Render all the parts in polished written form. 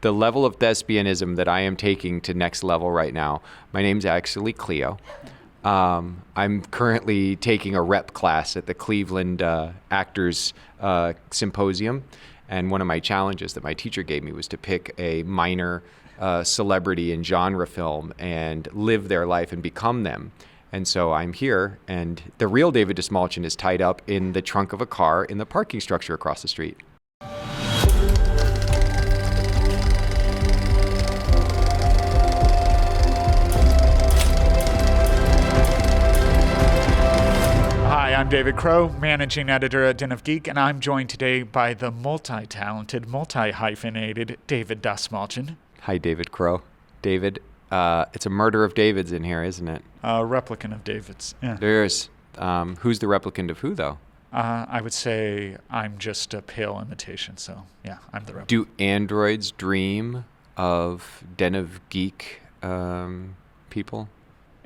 the level of thespianism that I am taking to next level right now. My name's actually Cleo. I'm currently taking a rep class at the Cleveland Actors Symposium, and one of my challenges that my teacher gave me was to pick a minor celebrity in genre film and live their life and become them. And so I'm here, and the real David Dastmalchian is tied up in the trunk of a car in the parking structure across the street. Hi, I'm David Crow, managing editor at Den of Geek, and I'm joined today by the multi-talented, multi-hyphenated David Dastmalchian. Hi, David Crow. David, it's a murder of Davids in here, isn't it? A replicant of David's. Yeah. There's, who's the replicant of who, though? I would say I'm just a pale imitation, so yeah, I'm the replicant. Do androids dream of Den of Geek people?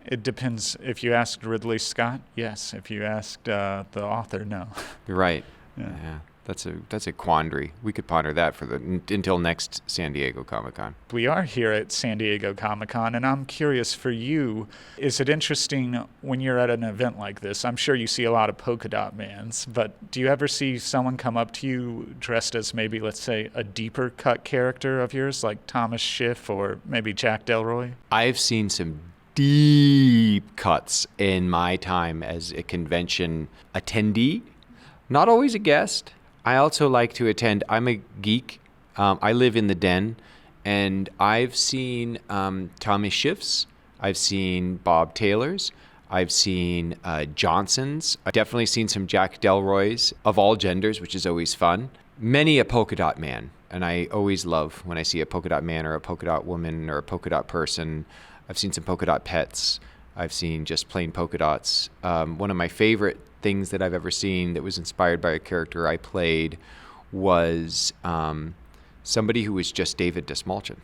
It depends. If you asked Ridley Scott, yes. If you asked the author, no. You're right. Yeah. That's a quandary. We could ponder that for until next San Diego Comic-Con. We are here at San Diego Comic-Con, and I'm curious for you, is it interesting when you're at an event like this? I'm sure you see a lot of polka dot mans, but do you ever see someone come up to you dressed as maybe, let's say, a deeper cut character of yours, like Thomas Schiff or maybe Jack Delroy? I've seen some deep cuts in my time as a convention attendee, not always a guest. I also like to attend. I'm a geek. I live in the Den, and I've seen Tommy Schiff's. I've seen Bob Taylor's. I've seen Johnson's. I've definitely seen some Jack Delroy's of all genders, which is always fun. Many a polka dot man, and I always love when I see a polka dot man or a polka dot woman or a polka dot person. I've seen some polka dot pets. I've seen just plain polka dots. One of my favorite things that I've ever seen that was inspired by a character I played was somebody who was just David Dastmalchian.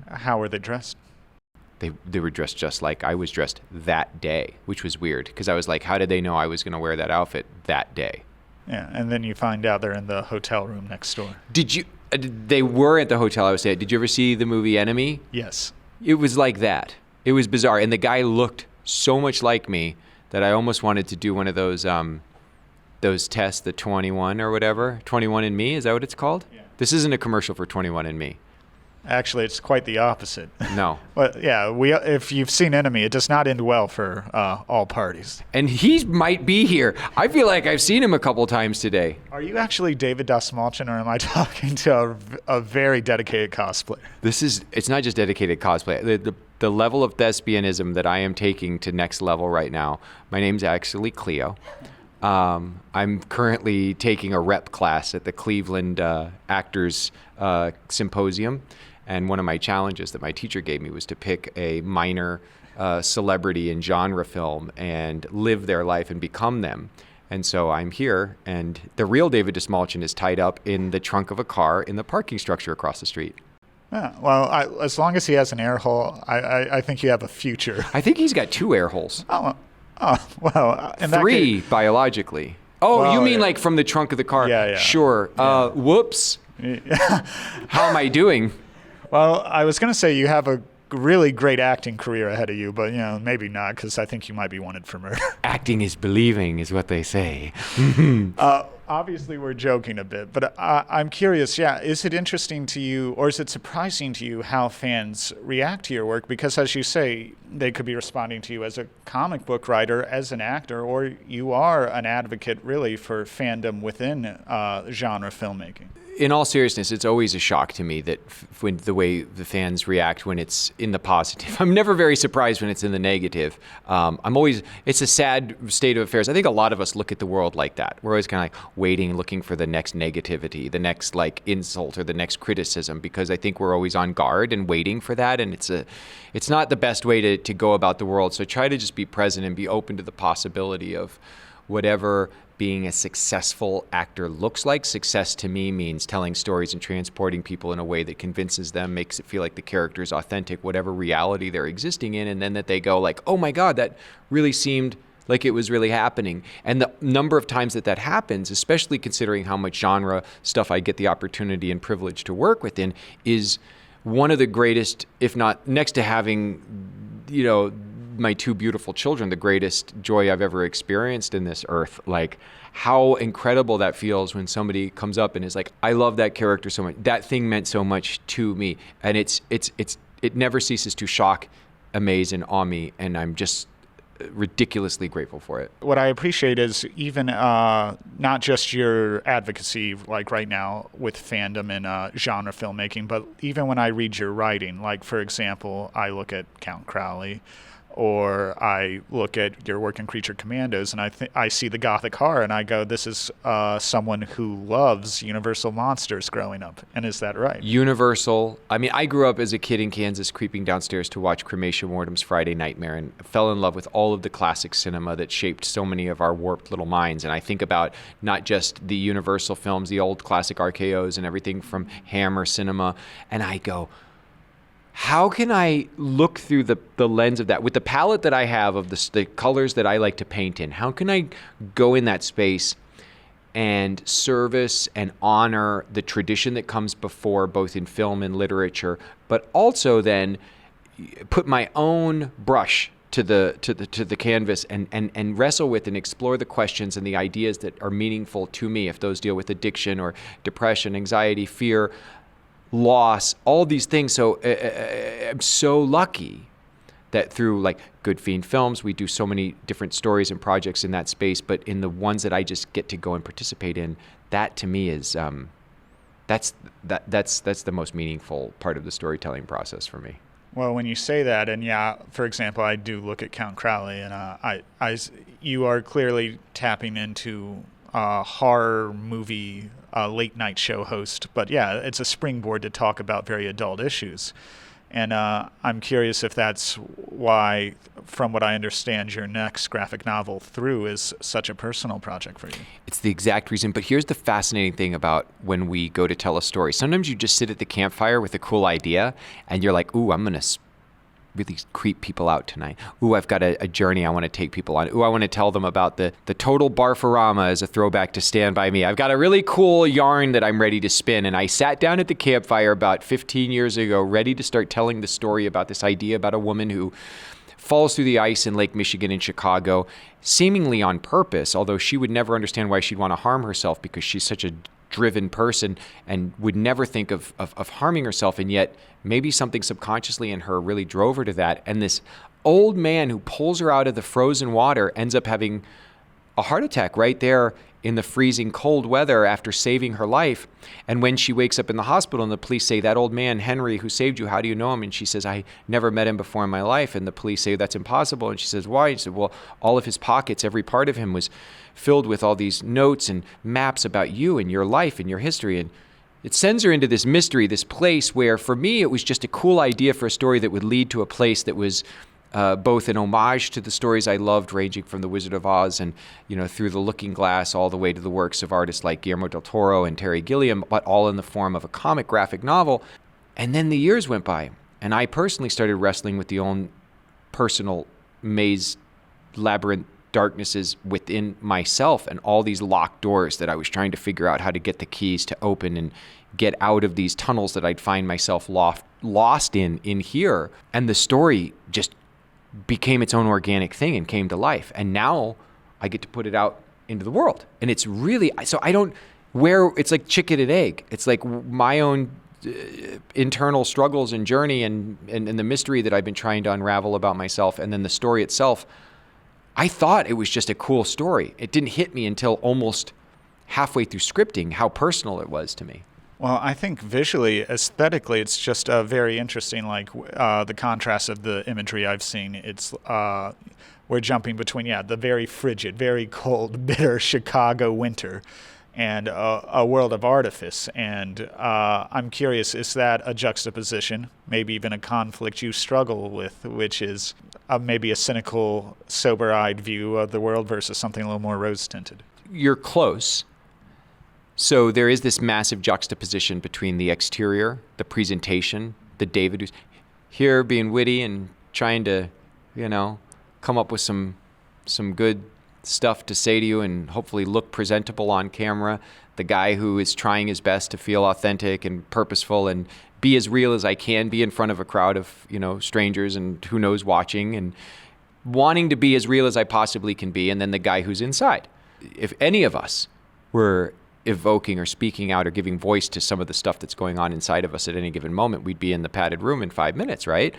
How were they dressed? They were dressed just like I was dressed that day, which was weird because I was like, how did they know I was going to wear that outfit that day? Yeah, and then you find out they're in the hotel room next door. Did you? They were at the hotel I was at. Did you ever see the movie Enemy? Yes. It was like that. It was bizarre, and the guy looked so much like me that I almost wanted to do one of those tests, the 21 or whatever. 21andMe, is that what it's called? Yeah. This isn't a commercial for 21andMe. Actually, it's quite the opposite. No. Well, yeah, if you've seen Enemy, it does not end well for all parties. And he might be here. I feel like I've seen him a couple times today. Are you actually David Dastmalchian, or am I talking to a very dedicated cosplayer? It's not just dedicated cosplay. The level of thespianism that I am taking to next level right now. My name's actually Cleo. I'm currently taking a rep class at the Cleveland Actors Symposium. And one of my challenges that my teacher gave me was to pick a minor celebrity in genre film and live their life and become them. And so I'm here, and the real David Dastmalchian is tied up in the trunk of a car in the parking structure across the street. Yeah, well, as long as he has an air hole, I think you have a future. I think he's got 2 air holes. Oh well. 3 biologically. Oh, well, you mean yeah. like from the trunk of the car? Yeah. Sure. Yeah. Whoops. How am I doing? Well, I was going to say you have a really great acting career ahead of you, but maybe not, because I think you might be wanted for murder. Acting is believing, is what they say. Obviously, we're joking a bit, but I'm curious, is it interesting to you, or is it surprising to you how fans react to your work? Because as you say, they could be responding to you as a comic book writer, as an actor, or you are an advocate, really, for fandom within genre filmmaking. In all seriousness, it's always a shock to me that when the way the fans react when it's in the positive. I'm never very surprised when it's in the negative. It's a sad state of affairs. I think a lot of us look at the world like that. We're always kind of like waiting, looking for the next negativity, the next like insult or the next criticism, because I think we're always on guard and waiting for that. And it's not the best way to go about the world. So try to just be present and be open to the possibility of whatever being a successful actor looks like. Success to me means telling stories and transporting people in a way that convinces them, makes it feel like the character is authentic, whatever reality they're existing in, and then that they go like, oh my God, that really seemed like it was really happening. And the number of times that happens, especially considering how much genre stuff I get the opportunity and privilege to work within, is one of the greatest, if not next to having, you know, my two beautiful children, the greatest joy I've ever experienced in this earth. Like, how incredible that feels when somebody comes up and is like, I love that character so much. That thing meant so much to me. And it never ceases to shock, amaze, and awe me. And I'm just ridiculously grateful for it. What I appreciate is even not just your advocacy, like right now with fandom and genre filmmaking, but even when I read your writing, like, for example, I look at Count Crowley, or I look at your work in Creature Commandos, and I see the gothic horror, and I go, this is someone who loves Universal monsters growing up. And is that right? Universal. I mean, I grew up as a kid in Kansas, creeping downstairs to watch Cremation Mortem's Friday Nightmare, and fell in love with all of the classic cinema that shaped so many of our warped little minds. And I think about not just the Universal films, the old classic RKOs and everything from Hammer Cinema, and I go, how can I look through the lens of that with the palette that I have of the colors that I like to paint in? How can I go in that space and service and honor the tradition that comes before, both in film and literature, but also then put my own brush to the canvas and wrestle with and explore the questions and the ideas that are meaningful to me, if those deal with addiction or depression, anxiety, fear, loss, all these things. So I'm so lucky that through like Good Fiend Films, we do so many different stories and projects in that space, but in the ones that I just get to go and participate in, that to me is that's the most meaningful part of the storytelling process for me. Well, when you say that, and yeah, for example, I do look at Count Crowley, and you are clearly tapping into horror movie late night show host, but yeah, it's a springboard to talk about very adult issues. And I'm curious if that's why, from what I understand, your next graphic novel, Through, is such a personal project for you. It's the exact reason. But here's the fascinating thing about when we go to tell a story. Sometimes you just sit at the campfire with a cool idea, and you're like, ooh, I'm going to really creep people out tonight. Ooh, I've got a journey I want to take people on. Ooh, I want to tell them about the total Barfarama as a throwback to Stand By Me. I've got a really cool yarn that I'm ready to spin. And I sat down at the campfire about 15 years ago, ready to start telling the story about this idea about a woman who falls through the ice in Lake Michigan in Chicago, seemingly on purpose, although she would never understand why she'd want to harm herself because she's such a driven person and would never think of harming herself, and yet maybe something subconsciously in her really drove her to that. And this old man who pulls her out of the frozen water ends up having a heart attack right there in the freezing cold weather after saving her life. And when she wakes up in the hospital and the police say, that old man, Henry, who saved you, how do you know him? And she says, I never met him before in my life. And the police say, that's impossible. And she says, why? And she said, well, all of his pockets, every part of him was filled with all these notes and maps about you and your life and your history. And it sends her into this mystery, this place where for me, it was just a cool idea for a story that would lead to a place that was both an homage to the stories I loved, ranging from The Wizard of Oz and, through The Looking Glass all the way to the works of artists like Guillermo del Toro and Terry Gilliam, but all in the form of a comic graphic novel. And then the years went by, and I personally started wrestling with the own personal maze, labyrinth, darknesses within myself and all these locked doors that I was trying to figure out how to get the keys to open and get out of these tunnels that I'd find myself lost in here. And the story just became its own organic thing and came to life. And now I get to put it out into the world. And it's really, so I don't, it's like chicken and egg. It's like my own internal struggles and journey and the mystery that I've been trying to unravel about myself. And then the story itself, I thought it was just a cool story. It didn't hit me until almost halfway through scripting how personal it was to me. Well, I think visually, aesthetically, it's just very interesting, like the contrast of the imagery I've seen. It's we're jumping between, the very frigid, very cold, bitter Chicago winter and a world of artifice. And I'm curious, is that a juxtaposition, maybe even a conflict you struggle with, which is maybe a cynical, sober-eyed view of the world versus something a little more rose-tinted? You're close. So there is this massive juxtaposition between the exterior, the presentation, the David who's here being witty and trying to, come up with some good stuff to say to you and hopefully look presentable on camera. The guy who is trying his best to feel authentic and purposeful and be as real as I can be in front of a crowd of, strangers and who knows watching, and wanting to be as real as I possibly can be. And then the guy who's inside. If any of us were evoking or speaking out or giving voice to some of the stuff that's going on inside of us at any given moment, we'd be in the padded room in 5 minutes, right?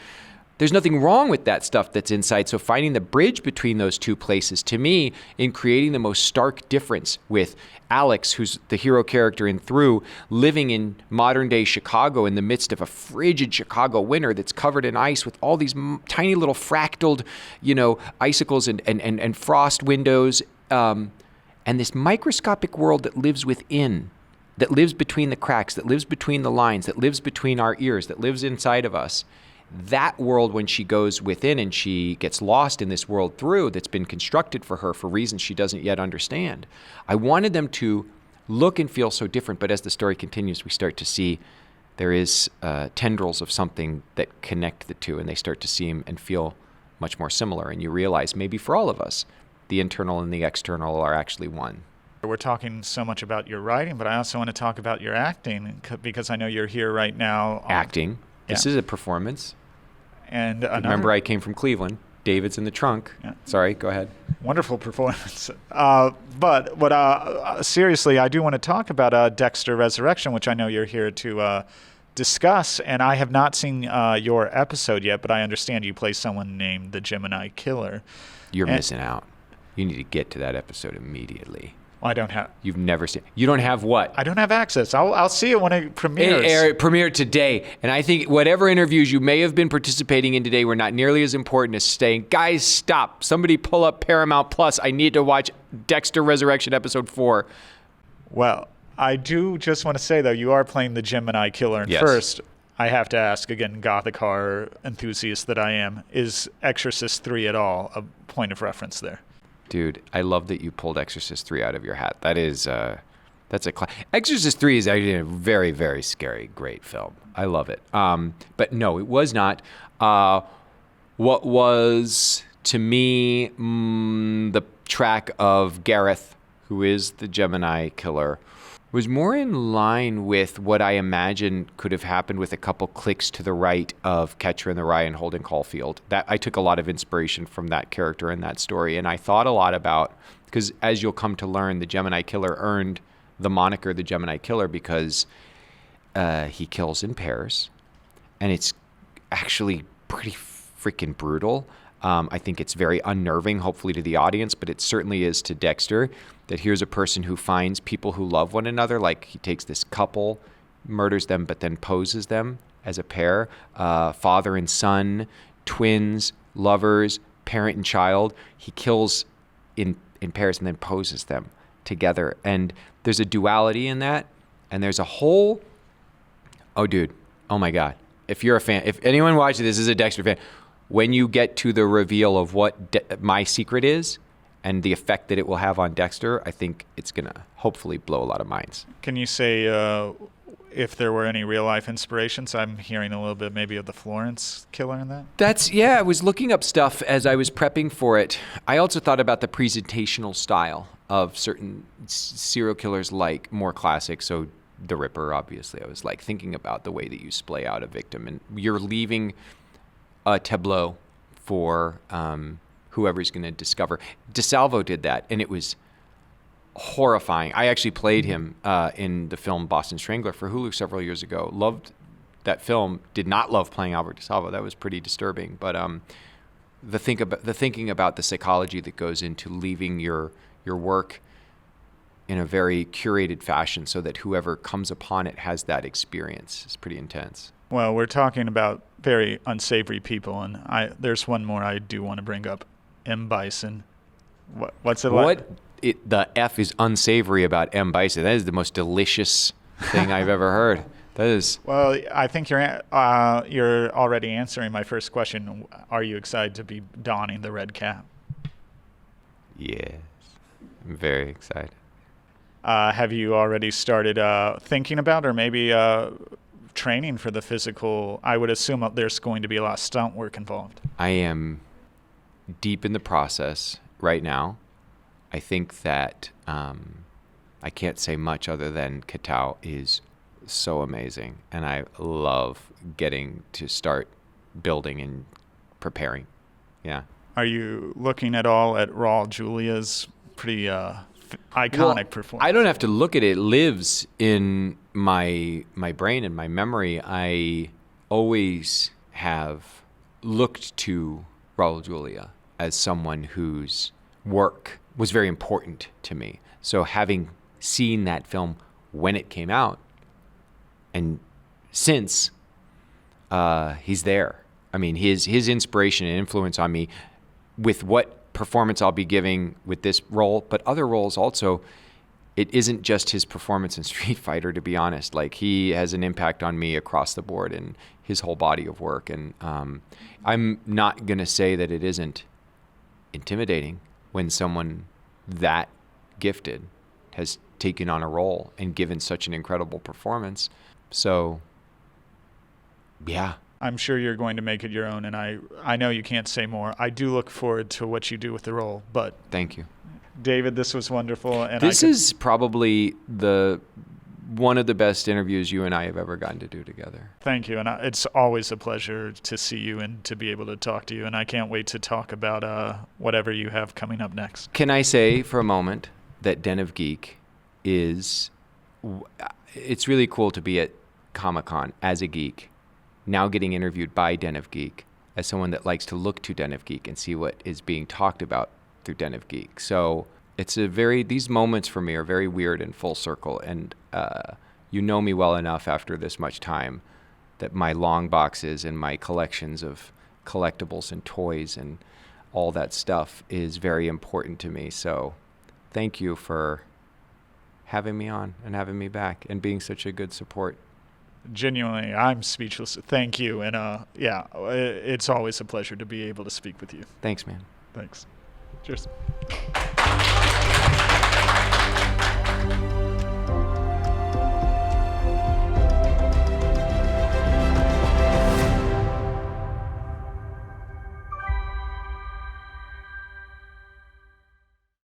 There's nothing wrong with that stuff that's inside. So finding the bridge between those two places, to me, in creating the most stark difference with Alex, who's the hero character in Through, living in modern day Chicago in the midst of a frigid Chicago winter that's covered in ice with all these tiny little fractaled, icicles and frost windows, and this microscopic world that lives within, that lives between the cracks, that lives between the lines, that lives between our ears, that lives inside of us. That world, when she goes within and she gets lost in this world Through that's been constructed for her for reasons she doesn't yet understand. I wanted them to look and feel so different, but as the story continues, we start to see there is tendrils of something that connect the two, and they start to seem and feel much more similar. And you realize maybe for all of us, the internal and the external are actually one. We're talking so much about your writing, but I also want to talk about your acting, because I know you're here right now. Acting. This is a performance. And remember, I came from Cleveland. David's in the trunk. Yeah. Sorry, go ahead. Wonderful performance. But seriously, I do want to talk about Dexter Resurrection, which I know you're here to discuss. And I have not seen your episode yet, but I understand you play someone named the Gemini Killer. You're missing out. You need to get to that episode immediately. Well, I don't have. You've never seen. You don't have what? I don't have access. I'll see it when it premieres. It premiered today, and I think whatever interviews you may have been participating in today were not nearly as important as saying, "Guys, stop! Somebody pull up Paramount Plus. I need to watch Dexter Resurrection episode 4." Well, I do just want to say though, you are playing the Gemini Killer, and yes. First, I have to ask again, gothic horror enthusiast that I am, is Exorcist 3 at all a point of reference there? Dude, I love that you pulled Exorcist 3 out of your hat. That is, that's a Exorcist 3 is actually a very, very scary, great film. I love it. But no, it was not. What was, to me, the track of Gareth, who is the Gemini Killer, was more in line with what I imagine could have happened with a couple clicks to the right of Catcher in the Rye and Holden Caulfield. That I took a lot of inspiration from that character and that story, and I thought a lot about, because as you'll come to learn, the Gemini Killer earned the moniker the Gemini Killer because he kills in pairs, and it's actually pretty freaking brutal. I think it's very unnerving, hopefully, to the audience, but it certainly is to Dexter, that here's a person who finds people who love one another. Like, he takes this couple, murders them, but then poses them as a pair, father and son, twins, lovers, parent and child. He kills in pairs and then poses them together. And there's a duality in that, and there's a whole, oh, dude, oh my God. If you're a fan, if anyone watching this is a Dexter fan, when you get to the reveal of what my secret is and the effect that it will have on Dexter, I think it's going to hopefully blow a lot of minds. Can you say if there were any real-life inspirations? I'm hearing a little bit maybe of the Florence Killer in that. I was looking up stuff as I was prepping for it. I also thought about the presentational style of certain serial killers, like more classic, so The Ripper, obviously. I was like thinking about the way that you splay out a victim, and you're leaving a tableau for whoever's going to discover. DeSalvo did that, and it was horrifying. I actually played him in the film Boston Strangler for Hulu several years ago. Loved that film. Did not love playing Albert DeSalvo. That was pretty disturbing. But the thinking about the psychology that goes into leaving your work in a very curated fashion so that whoever comes upon it has that experience is pretty intense. Well, we're talking about very unsavory people, and there's one more I do want to bring up. M. Bison. What's it like? The F is unsavory about M. Bison. That is the most delicious thing I've ever heard. That is. Well, I think you're already answering my first question. Are you excited to be donning the red cap? Yes, I'm very excited. Have you already started thinking about, or maybe training for the physical? I would assume there's going to be a lot of stunt work involved. I am deep in the process right now I think that I can't say much other than Katao is so amazing, and I love getting to start building and preparing. Yeah. Are you looking at all at Raul Julia's pretty iconic performance? I don't have to look at it. It lives in my brain and my memory. I always have looked to Raul Julia as someone whose work was very important to me. So having seen that film when it came out, and since, he's there. I mean, his inspiration and influence on me with what performance I'll be giving with this role, but other roles also, it isn't just his performance in Street Fighter, to be honest. Like, he has an impact on me across the board in his whole body of work. And I'm not going to say that it isn't intimidating when someone that gifted has taken on a role and given such an incredible performance. So, yeah. I'm sure you're going to make it your own, and I know you can't say more. I do look forward to what you do with the role. But thank you, David. This was wonderful, and this is probably one of the best interviews you and I have ever gotten to do together. Thank you, and it's always a pleasure to see you and to be able to talk to you. And I can't wait to talk about whatever you have coming up next. Can I say for a moment that Den of Geek it's really cool to be at Comic-Con as a geek, now getting interviewed by Den of Geek as someone that likes to look to Den of Geek and see what is being talked about through Den of Geek. So it's these moments for me are very weird and full circle. And you know me well enough after this much time that my long boxes and my collections of collectibles and toys and all that stuff is very important to me. So thank you for having me on and having me back and being such a good support. Genuinely, I'm speechless. Thank you. And yeah, it's always a pleasure to be able to speak with you. Thanks, man. Thanks. Cheers.